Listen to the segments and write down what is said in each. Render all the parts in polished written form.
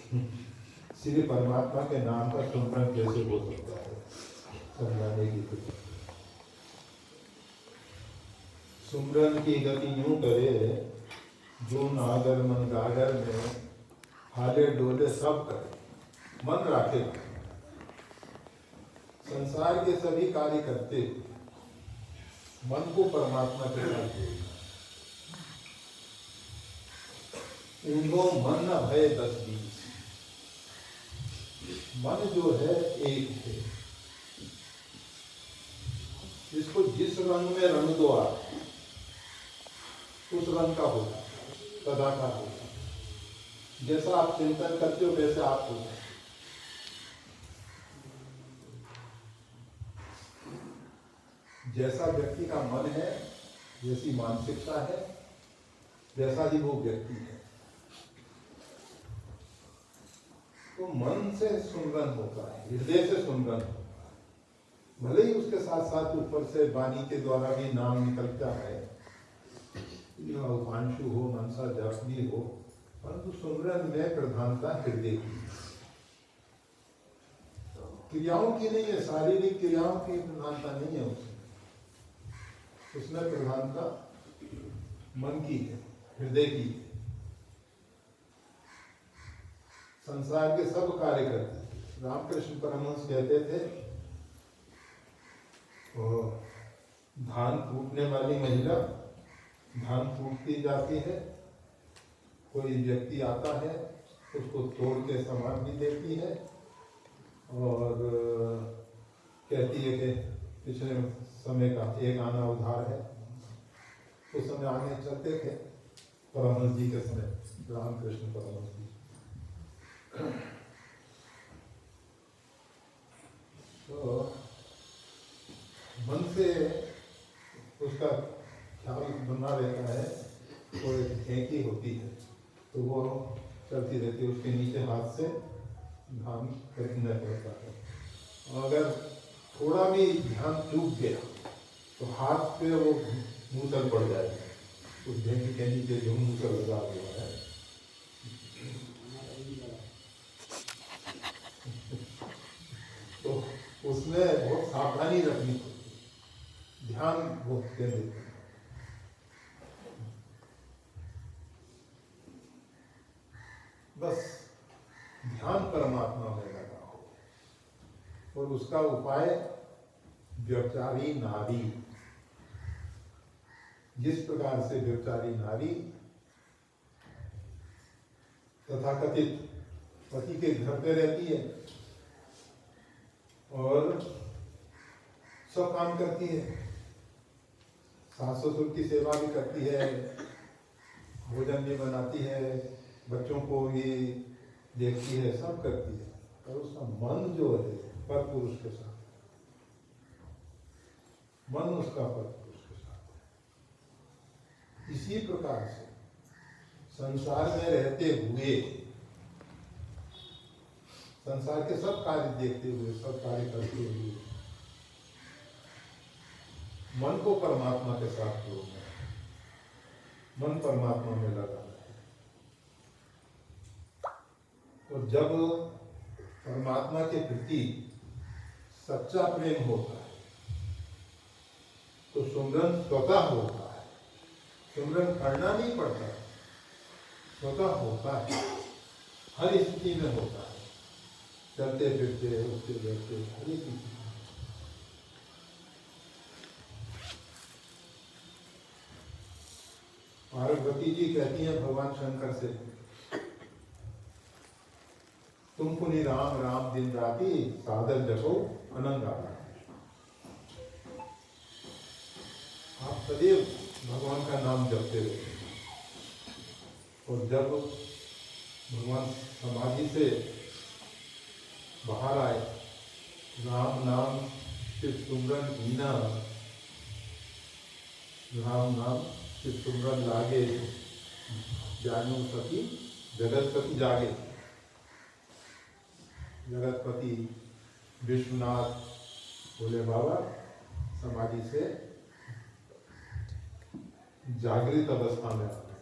श्री परमात्मा के नाम का सुमरन कैसे हो सकता है, समझाने की कुछ। सुमरन की गति यूं करे, जो नागर मन गागर में हाले डोले सब करे, मन राखे। संसार के सभी कार्य करते मन को परमात्मा के साथ जोड़ना। ऊँधो मन न भय 10-20, मन जो है एक है। इसको जिस रंग में रंग दो आप, उस रंग का होगा, सदाकार होगा। जैसा आप चिंतन करते हो वैसे आप होगा। जैसा व्यक्ति का मन है, जैसी मानसिकता है, वैसा ही वो व्यक्ति है। तो मन से सुमरन होता है, हृदय से सुमरन होता है। भले ही उसके साथ साथ ऊपर से वाणी के द्वारा भी नाम निकलता है, या उपांशु हो, मनसा जप भी हो, परंतु सुमरन में प्रधानता हृदय की, क्रियाओं की नहीं है। शारीरिक क्रियाओं की प्रधानता नहीं है उसमें प्रधानता मन की है, हृदय की है। संसार के सब कार्य करते। रामकृष्ण परमहंस कहते थे, धान कूटने वाली महिला धान कूटती जाती है, कोई व्यक्ति आता है, उसको तोड़ के सामान भी देती है और कहती है कि पिछले समय का एक आना उधार है। उस समय आने चलते थे परमहंस जी के समय, रामकृष्ण परमहंस जी। तो मन से उसका ख्याल बना रहता है। वो एक ढेंकी होती है, तो वो चलती रहती है, उसके नीचे हाथ से धान खरीदना पड़ता है। और अगर थोड़ा भी ध्यान चूक गया तो हाथ पे वो मूसल पड़ जाएगा। उस ढेंकी के नीचे जो मूसल लगा हुआ है, तो उसमें बहुत सावधानी रखनी पड़ती है, ध्यान बहुत केंद्रित करना। बस ध्यान परमात्मा में लगा हो। और उसका उपाय व्यभिचारी नारी, जिस प्रकार से व्यभिचारी नारी तथाकथित पति के घर पे रहती है और सब काम करती है, सास ससुर की सेवा भी करती है, भोजन भी बनाती है, बच्चों को भी देखती है, सब करती है, और उसका मन जो है पर पुरुष के साथ, मन उसका पर पुरुष के साथ है। इसी प्रकार से संसार में रहते हुए, संसार के सब कार्य देखते हुए, सब कार्य करते हुए, मन को परमात्मा के साथ जोड़ना है, मन परमात्मा में लगाना है। और जब परमात्मा के प्रति सच्चा प्रेम होता है तो सुमरन स्वतः होता है। सुमरन करना नहीं पड़ता, स्वतः होता है, हर स्थिति में होता है, चलते फिरते, उठते बैठते, हर एक स्थिति। पार्वती जी कहती हैं भगवान शंकर से, तुम पुनि राम राम दिन राति सादर जपो अनंगा। आप सदैव भगवान का नाम जपते रहे। और जब भगवान समाधि से बाहर आए, राम नाम सिर्फ सुमरन हीना, राम नाम सिर्फ सुमरन लागे, जानू सती जगतपति जागे। जगतपति विश्वनाथ भोले बाबा समाधि से जागृत अवस्था में आ गए,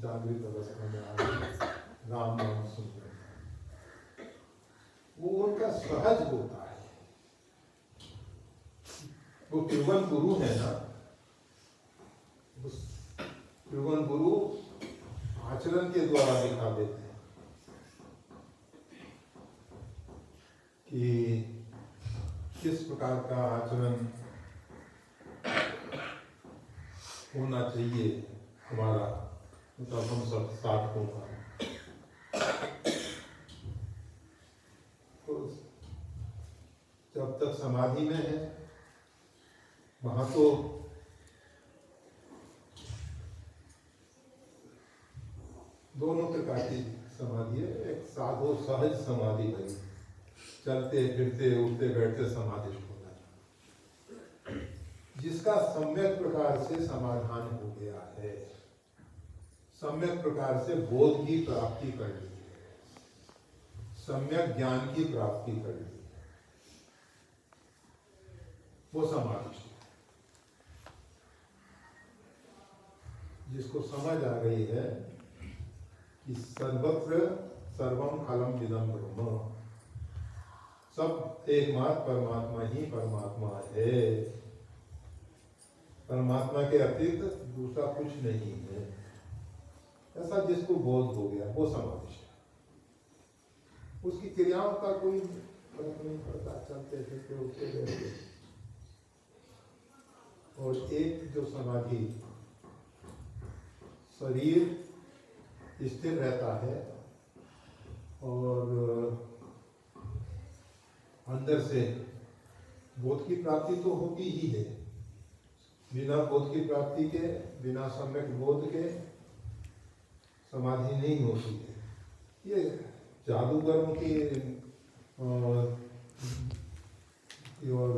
जागृत अवस्था में आ गए, राम नाम सुन रहे। सहज होता है। वो त्रिभुवन गुरु है ना, उस त्रिभुवन गुरु आचरण के द्वारा दिखा देते हैं कि किस प्रकार का आचरण होना चाहिए हमारा, मतलब हम सब साधकों का। तो जब तक समाधि में है वहां तो दोनों प्रकार की समाधि है। एक साधो सहज समाधि भाई, चलते फिरते उठते बैठते समाधि होना, जिसका सम्यक प्रकार से समाधान हो गया है, सम्यक प्रकार से बोध की प्राप्ति कर ली है, सम्यक ज्ञान की प्राप्ति कर ली है, वो समाधि। जिसको समझ आ गई है कि सर्वत्र सर्वम खलम इदं ब्रह्म, सब एकमात्र परमात्मा ही परमात्मा है, परमात्मा के अतिरिक्त दूसरा कुछ नहीं है, ऐसा जिसको बोध हो गया वो समाधि है। उसकी क्रियाओं का कोई फर्क नहीं पड़ता, चलते फिरते उठते बैठते। और एक जो समाधि शरीर स्थिर रहता है और अंदर से बोध की प्राप्ति तो होती ही है, बिना बोध की प्राप्ति के, बिना सम्यक बोध के समाधि नहीं होती है। ये जादूगरों की और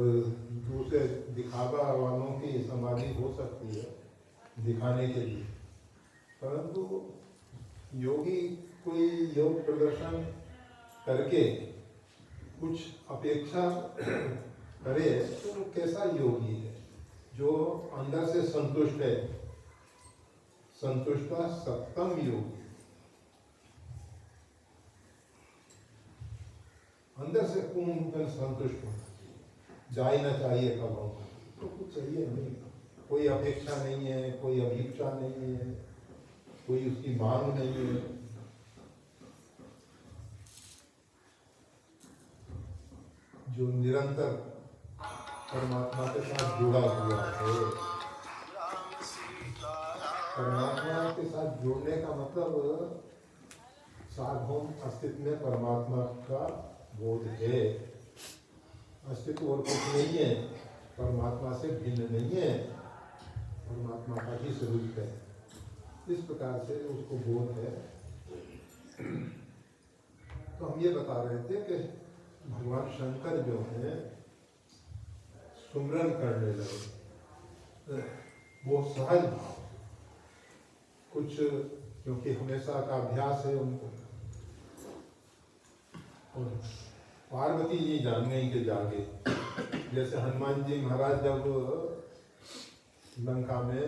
दूसरे दिखावा वालों की समाधि हो सकती है दिखाने के लिए, परंतु योगी कोई योग प्रदर्शन करके कुछ अपेक्षा करे तो वो कैसा योगी है? जो अंदर से संतुष्ट है, संतुष्टा सत्तम योगी, अंदर से पूर्ण संतुष्ट होना चाहिए, जाए ना चाहिए कब हम, तो कुछ चाहिए नहीं, कोई अपेक्षा नहीं है, कोई अभीक्षा नहीं है, कोई उसकी मांग नहीं है। जो निरंतर परमात्मा के साथ जुड़ा हुआ है, परमात्मा के साथ जुड़ने का मतलब सार्वभौम अस्तित्व में परमात्मा का बोध है, अस्तित्व और कुछ नहीं है, परमात्मा से भिन्न नहीं है, परमात्मा का ही स्वरूप है, इस प्रकार से उसको बोध है। तो हम ये बता रहे थे कि भगवान शंकर जो है सुमरन करने लगे, वो सहज भाव, कुछ क्योंकि हमेशा का अभ्यास है उनको, और पार्वती जी जान गई कि जागे, जैसे हनुमान जी महाराज जब लंका में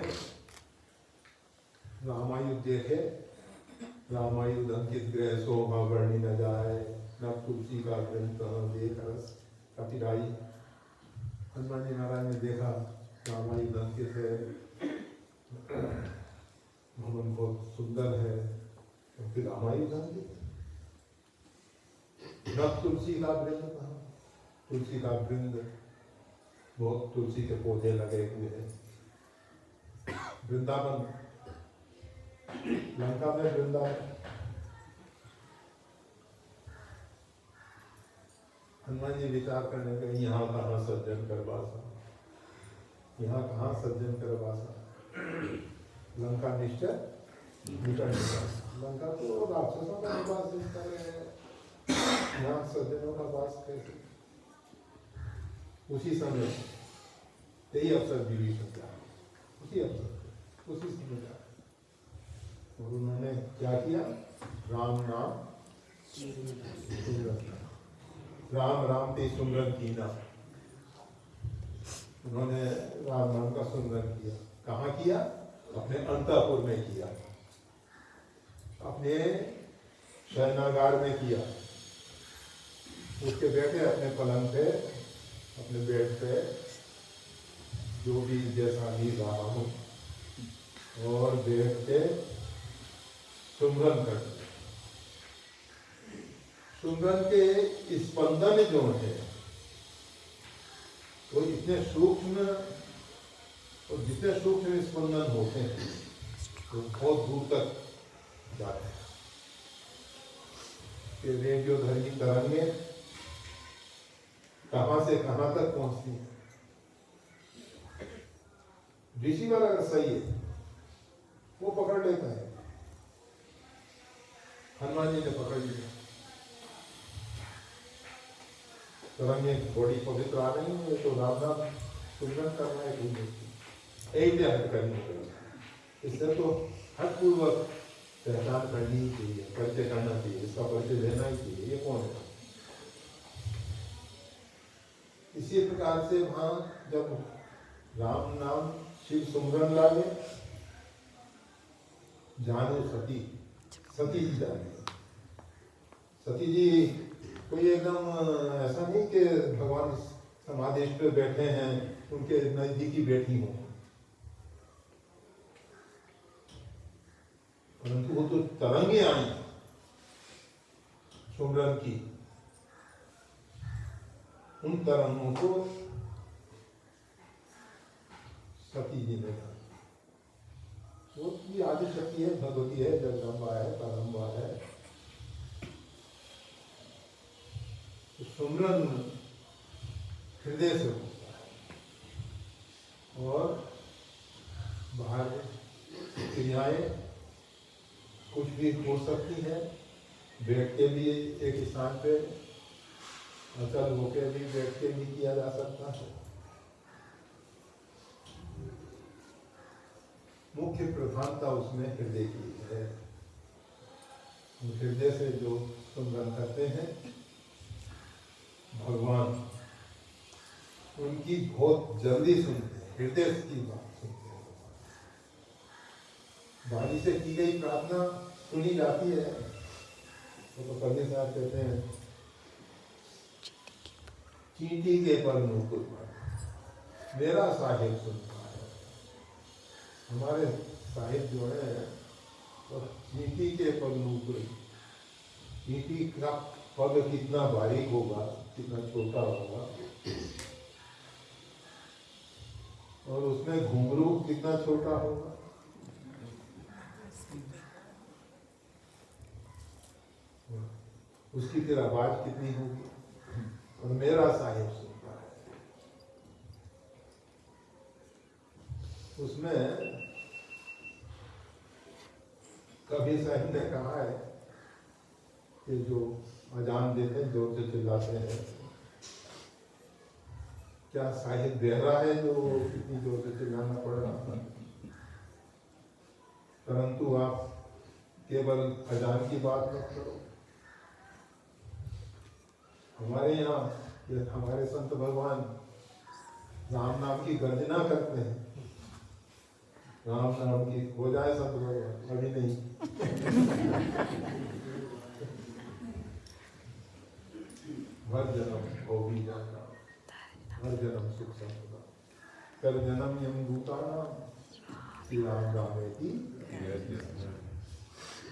रामायुध देखे, रामायुध अंकित ग्रह शोभा वर्णि न जाए, न तुलसी का ग्रंथ देख रस कपिराई। हनुमान जी महाराज ने देखा रामायुध अंकित है, भवन बहुत सुंदर है, तो फिर रामायुध अंकित, न तुलसी का वृंद कहा, तुलसी का वृंद, बहुत तुलसी के पौधे लगे हुए हैं, वृंदावन, लंका में वृंदावन। हनुमान जी विचार करने लगे, यहाँ कहाँ सज्जन कर वासा, यहाँ कहाँ सज्जन कर वासा, लंका निश्चय निकट निवास, लंका तो राक्षसों का निवास स्थल है, यहाँ सज्जनों का वास कैसे? उसी समय यही अवसर भी सकता है, उसी अवसर, उसी समय का, और उन्होंने क्या किया? राम नाम सुमरन, राम राम ते सुमरन कीना, उन्होंने राम नाम का सुमरन किया। कहाँ किया? अपने अंतःपुर में किया, अपने शयनागार में किया, उठ के बैठे अपने पलंग पे, अपने बेड पे, जो भी जैसा भी रहा हो, और बैठ के सुमरन करते। सुमरन के स्पंदन जो है वो इतने सूक्ष्म, और जितने सूक्ष्म स्पंदन होते हैं वो बहुत दूर तक जाते हैं कि रेडियोधर्मी तरंगें कहां से कहां तक पहुंचती है। रिसीवर अगर सही है वो पकड़ लेता है। हनुमान जी ने पकड़ लिया, तरंगे बॉडी पवित्र आ रही है तो राम नाम सुमरन करना है, एक हट करनी पड़ेगी। इससे तो हट पूर्वक पहचान करनी ही चाहिए, परिचय करना चाहिए, इसका परिचय लेना ही चाहिए, ये कौन है। इसी प्रकार से वहां जब राम नाम शिव सुमरन लागे, जानो सती, सती जी जाने। सती जी कोई एकदम ऐसा नहीं कि भगवान समाधि पे बैठे हैं उनके नजदीकी बैठी हो, परंतु वो तो तरंगे आई सुमरन की, उन तरंगों को सती जी ने कहा। वो भी आदि शक्ति है, भगवती है, जगदम्बा है, परम्बा है। तो सुमरन हृदय से होता है और बाहर क्रियाएं कुछ भी हो सकती है। बैठ के भी एक स्थान पे अचल होकर भी बैठ के भी किया जा सकता है। मुख्य प्रधानता उसमें हृदय की है। हृदय से जो सुमरन करते हैं भगवान उनकी बहुत जल्दी सुनते हैं, हृदय की बात सुनते हैं। वाणी से की गई प्रार्थना सुनी जाती है। तो कभी साहब कहते हैं चींटी के पर मुकुट पर मेरा साहिब सुनता है। हमारे साहिब जो है तो चींटी के पर मुकुट, चींटी का पग कितना बारीक होगा, कितना छोटा होगा, और उसमें घुंघरू कितना छोटा होगा। उसकी फिर आवाज कितनी होगी। और मेरा साहिब सुनता है। उसमें कभी साहिब ने कहा है कि जो अजान देते हैं जोर से चिल्लाते हैं, क्या साहिब बहरा है जो इतनी जोर से चिल्लाना पड़ रहा था। परंतु आप केवल अजान की बात मत करो। हमारे यहाँ हमारे संत भगवान राम नाम की गर्जना करते हैं। राम नाम की हो जाए संत भगवान, अभी नहीं। हर जन्म हो भी जाना, हर जन्म सुख संपदा, कर जन्म यम भूताना श्री राम रामे की।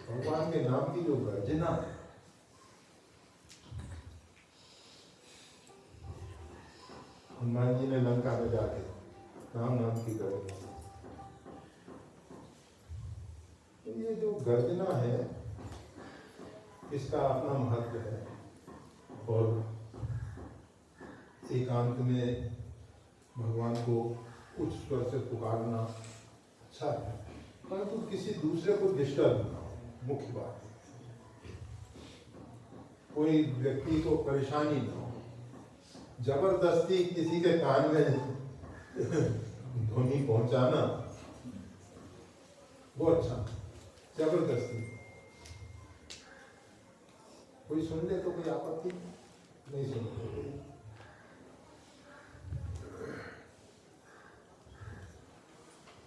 भगवान के नाम की जो गर्जना है, हनुमान जी ने लंका में जाके राम नाम की गर्जना, तो ये जो गर्जना है इसका अपना महत्व है। और एकांत में भगवान को उच्च स्वर से पुकारना अच्छा है, परंतु किसी दूसरे को डिस्टर्ब ना हो, मुख्य बात है। कोई व्यक्ति को परेशानी ना हो, जबरदस्ती किसी के कान में ध्वनि पहुंचाना वो अच्छा, जबरदस्ती कोई सुन ले तो कोई आपत्ति नहीं, सुन ले।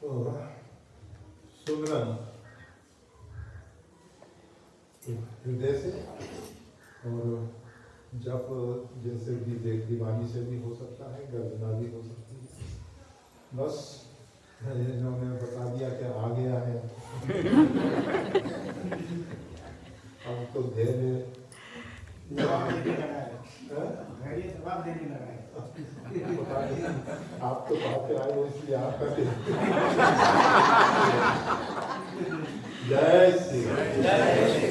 तो सुमरन हृदय से और जप जैसे कि देख दीवानी से भी हो सकता है, गर्जना भी हो सकती है। बस इन्होंने बता दिया कि आ गया है। अब तो धैर्य आप तो पाते आए हो इसलिए आपका जय श्री राम।